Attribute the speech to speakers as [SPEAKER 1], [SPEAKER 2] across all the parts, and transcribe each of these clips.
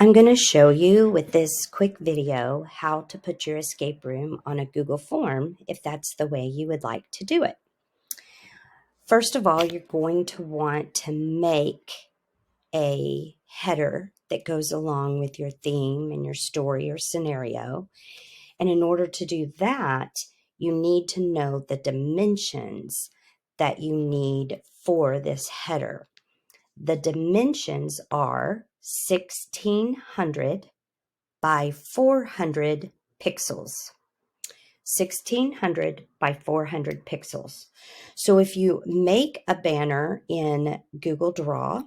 [SPEAKER 1] I'm going to show you with this quick video how to put your escape room on a Google form if that's the way you would like to do it. First of all, you're going to want to make a header that goes along with your theme and your story or scenario. And in order to do that, you need to know the dimensions that you need for this header. The dimensions are 1600 by 400 pixels. 1600 by 400 pixels. So if you make a banner in Google Draw,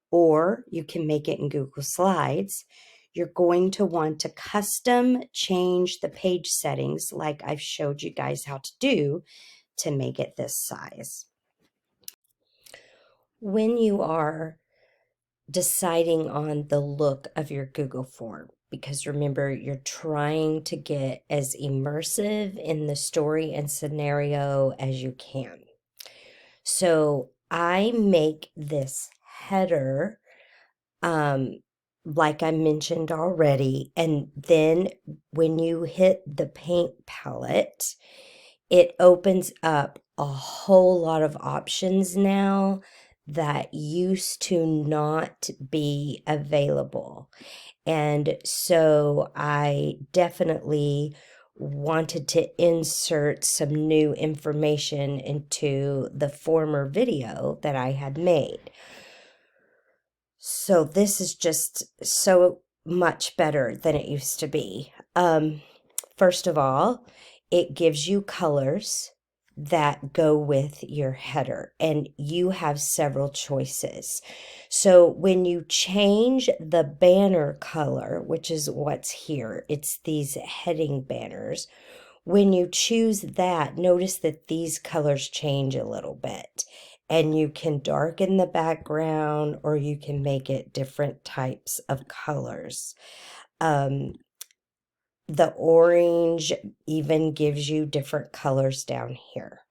[SPEAKER 1] or you can make it in Google Slides, you're going to want to custom change the page settings like I've showed you guys how to do to make it this size. When you are deciding on the look of your Google form, because remember, you're trying to get as immersive in the story and scenario as you can. So I make this header, like I mentioned already, and then when you hit the paint palette, it opens up a whole lot of options now that used to not be available. And so I definitely wanted to insert some new information into the former video that I had made. So this is just so much better than it used to be. First of all, it gives you colors that go with your header, and you have several choices. So when you change the banner color, which is what's here, it's these heading banners. When you choose that, notice that these colors change a little bit, and you can darken the background or you can make it different types of colors. The orange even gives you different colors down here.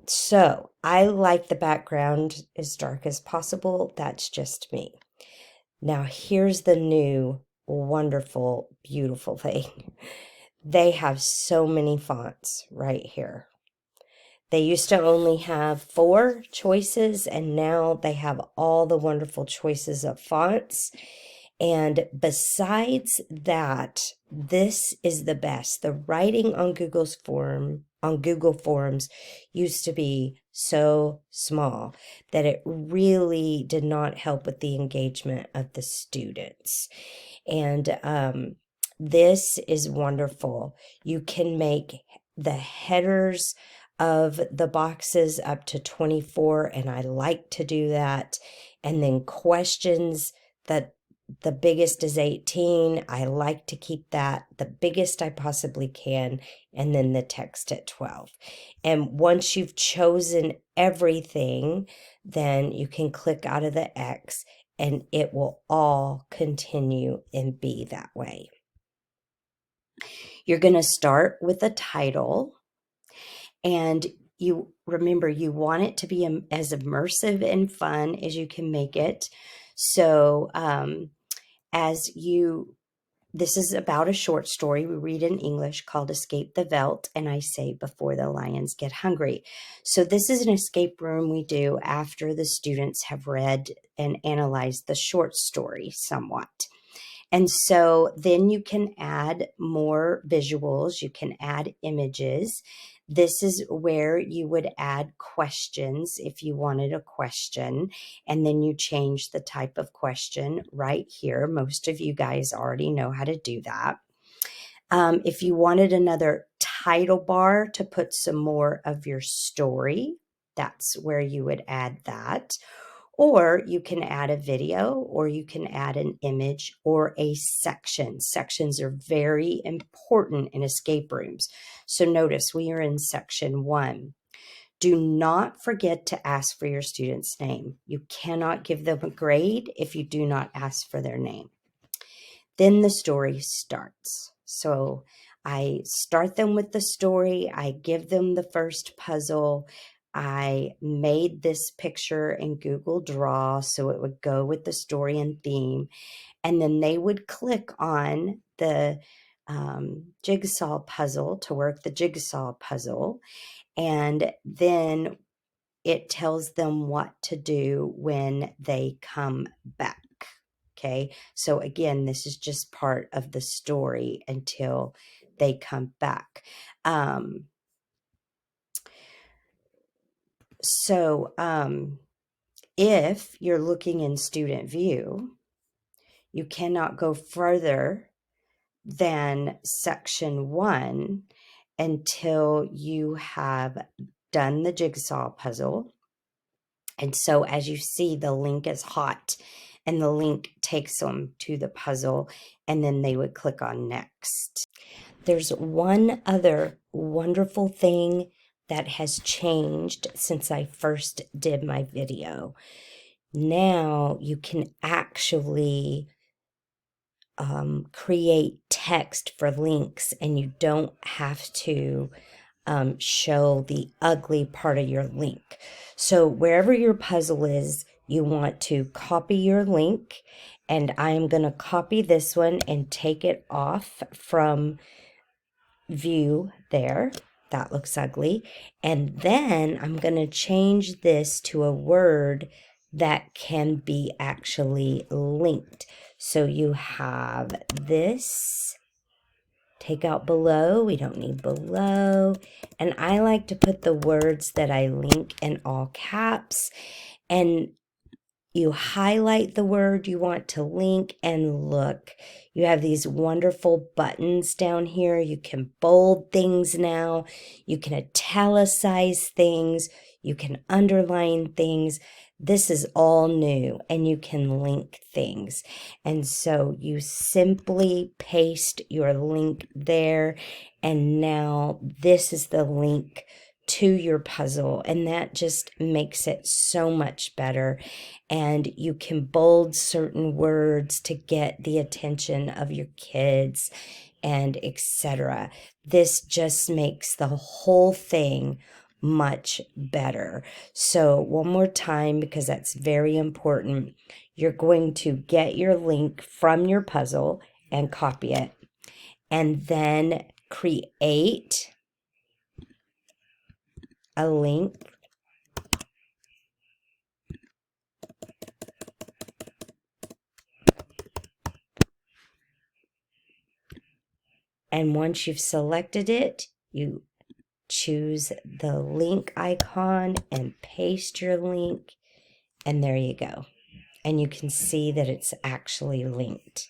[SPEAKER 1] So I like the background as dark as possible. That's just me. Now here's the new wonderful, beautiful thing. They have so many fonts right here. They used to only have 4 choices, and now they have all the wonderful choices of fonts. And besides that, this is the best. The writing on Google Forms used to be so small that it really did not help with the engagement of the students. And this is wonderful. You can make the headers of the boxes up to 24, and I like to do that. And then questions, that the biggest is 18. I like to keep that the biggest I possibly can, and then the text at 12. And once you've chosen everything, then you can click out of the X and it will all continue and be that way. You're going to start with a title, and you remember you want it to be as immersive and fun as you can make it. So this is about a short story we read in English called Escape the Veldt, and I say Before the Lions Get Hungry. So this is an escape room we do after the students have read and analyzed the short story somewhat. And so then you can add more visuals, you can add images. This is where you would add questions if you wanted a question, and then you change the type of question right here. Most of you guys already know how to do that. If you wanted another title bar to put some more of your story, that's where you would add that. Or you can add a video, or you can add an image or a section. Sections are very important in escape rooms. So notice we are in section 1. Do not forget to ask for your student's name. You cannot give them a grade if you do not ask for their name. Then the story starts. So I start them with the story. I give them the first puzzle. I made this picture in Google Draw so it would go with the story and theme. And then they would click on the jigsaw puzzle to work the jigsaw puzzle. And then it tells them what to do when they come back. Okay, so again, this is just part of the story until they come back. If you're looking in student view, you cannot go further than section 1 until you have done the jigsaw puzzle. And so as you see, the link is hot and the link takes them to the puzzle, and then they would click on next. There's one other wonderful thing that has changed since I first did my video. Now you can actually create text for links, and you don't have to show the ugly part of your link. So wherever your puzzle is, you want to copy your link, and I am going to copy this one and take it off from view there. That looks ugly. And then I'm going to change this to a word that can be actually linked. So you have this. Take out below. We don't need below. And I like to put the words that I link in all caps. And you highlight the word you want to link, and look, you have these wonderful buttons down here. You can bold things now. You can italicize things. You can underline things. This is all new, and you can link things. And so you simply paste your link there, and now this is the link to your puzzle, and that just makes it so much better. And you can bold certain words to get the attention of your kids, and etc. This just makes the whole thing much better. So one more time, because that's very important, you're going to get your link from your puzzle and copy it, and then create a link. And once you've selected it, you choose the link icon and paste your link, and there you go. And you can see that it's actually linked.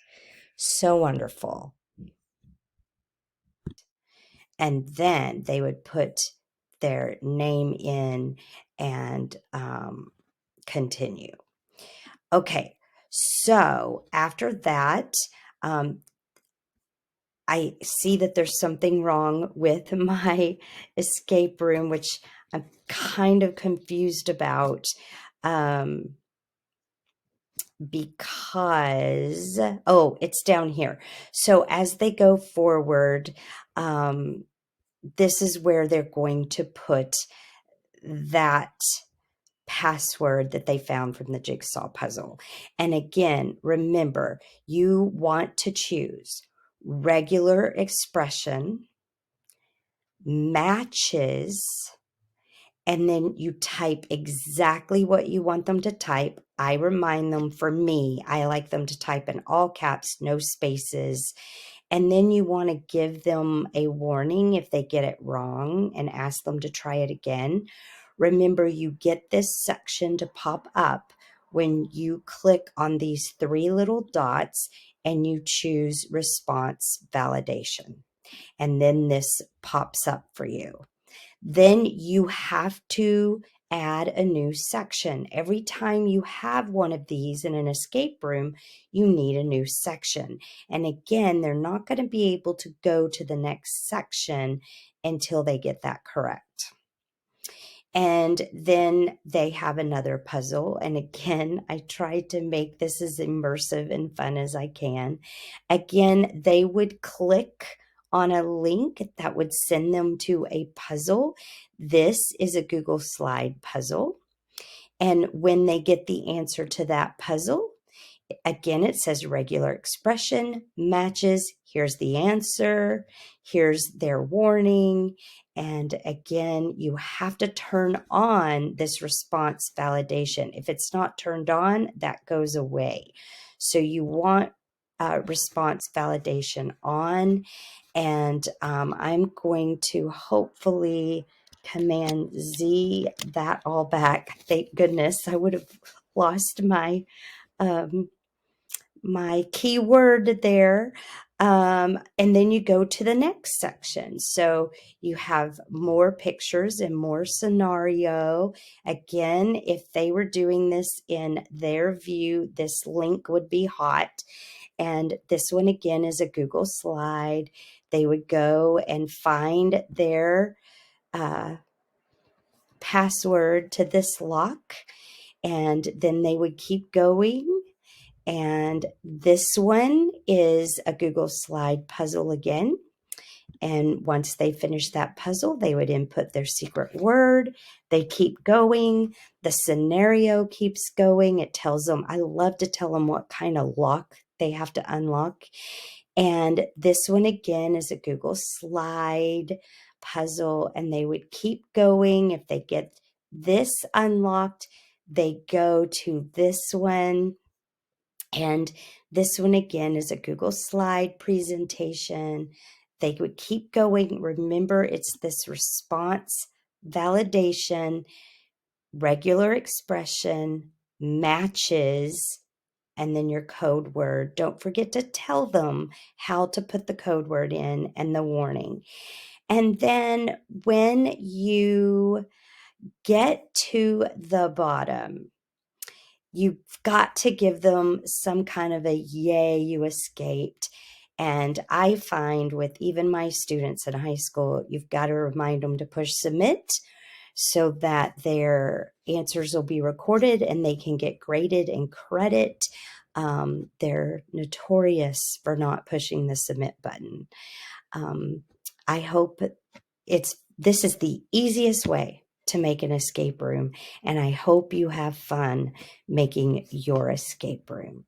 [SPEAKER 1] So wonderful. And then they would put their name in and continue. Okay, so after that, I see that there's something wrong with my escape room, which I'm kind of confused about, because, oh, it's down here. So as they go forward, this is where they're going to put that password that they found from the jigsaw puzzle. And again, remember, you want to choose regular expression, matches, and then you type exactly what you want them to type. I remind them, for me, I like them to type in all caps, no spaces. And then you want to give them a warning if they get it wrong and ask them to try it again. Remember, you get this section to pop up when you click on these 3 little dots and you choose response validation. And then this pops up for you. Then you have to add a new section. Every time you have one of these in an escape room, you need a new section. And again, they're not going to be able to go to the next section until they get that correct. And then they have another puzzle. And again, I tried to make this as immersive and fun as I can. Again, they would click on a link that would send them to a puzzle. This is a Google Slide puzzle. And when they get the answer to that puzzle, again, it says regular expression, matches, here's the answer, here's their warning. And again, you have to turn on this response validation. If it's not turned on, that goes away. So you want response validation on. And I'm going to hopefully Command Z that all back. Thank goodness. I would have lost my my keyword there. And then you go to the next section. So you have more pictures and more scenario. Again, if they were doing this in their view, this link would be hot. And this one again is a Google Slide. They would go and find their password to this lock, and then they would keep going. And this one is a Google Slide puzzle again. And once they finish that puzzle, they would input their secret word. They keep going. The scenario keeps going. It tells them, I love to tell them what kind of lock they have to unlock. And this one again is a Google Slide puzzle. And they would keep going. If they get this unlocked, they go to this one. And this one again is a Google Slide presentation. They would keep going. Remember, it's this response validation, regular expression, matches, and then your code word. Don't forget to tell them how to put the code word in and the warning. And then when you get to the bottom, you've got to give them some kind of a yay, you escaped. And I find with even my students in high school, you've got to remind them to push submit so that their answers will be recorded and they can get graded and credit. They're notorious for not pushing the submit button. I hope this is the easiest way to make an escape room, and I hope you have fun making your escape room.